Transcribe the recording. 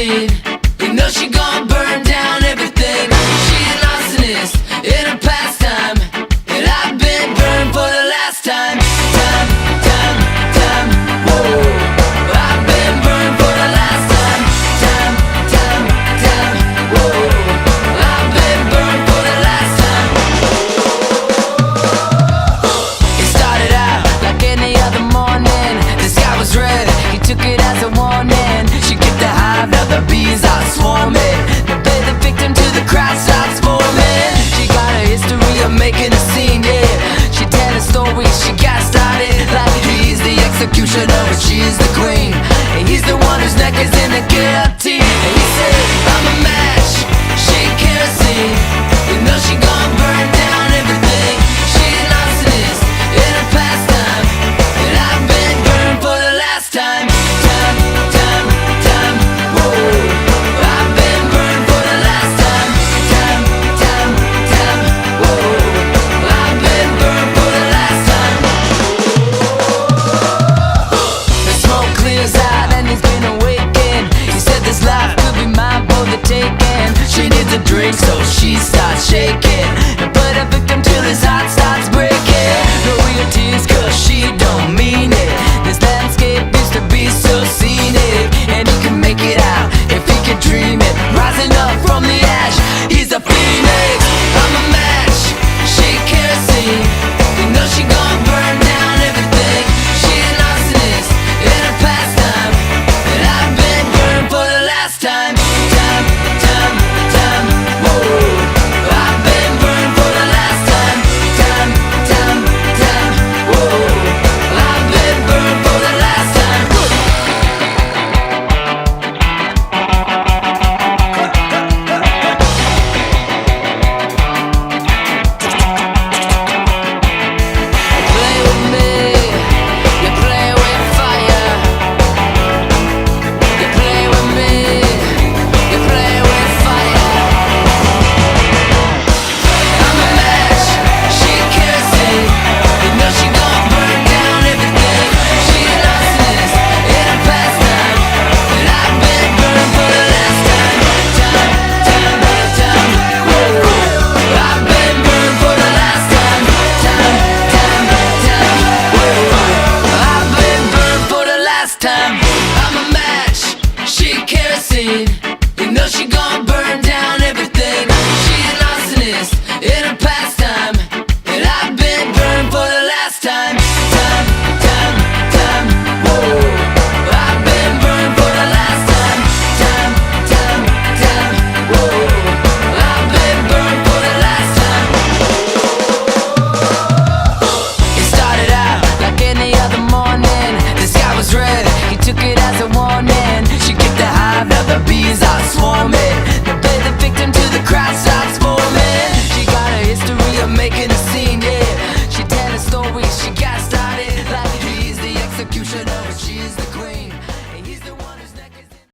kerosene. You know she gon' burn down everything. She an arsonist in her pastime, and I've been burned for the last time. Whoa. I've been burned for the last time. Whoa. I've been burned for the last time. It started out like any other morning. The sky was red, he took it as a warning. She get the hive, now the bees are swarming. They play the victim till the crowd starts forming. She got a history of making a scene, yeah. She telling stories, she got started like he's the executioner, but she's the queen, and he's the one whose neck is in the guillotine. And he said, I'm a match, she kerosene. You know she gon' burn down everything. She an arsonist in her pastime, and I've been burned for the last time. Whoa. I've been burned for the last time. Whoa. I've been burned for the last time. The smoke clears out and he's been awakened. He said this life could be mine for the taking. She needs a drink, so she starts shaking and put a victim till his heart starts breaking. No real tears, cause she don't mean it. This landscape used to be so scenic, and he can make it out if he can dream it. Rising up from the ash, he's a phoenix. I'm a match, she kerosene. You know she gon' burn down everything. She an arsonist in her pastime, and I've been burned for the last time. Whoa. I've been burned for the last time. Whoa. I've been burned for the last time. Play with me, you play with fire. You play with me, you play with fire. I'm a match, she kerosene. You know she gon' burn down everything. She an arsonist in her pastime, and I've been burned for the last time. Whoa. I've been burned for the last time. Whoa. I've been burned for the last time.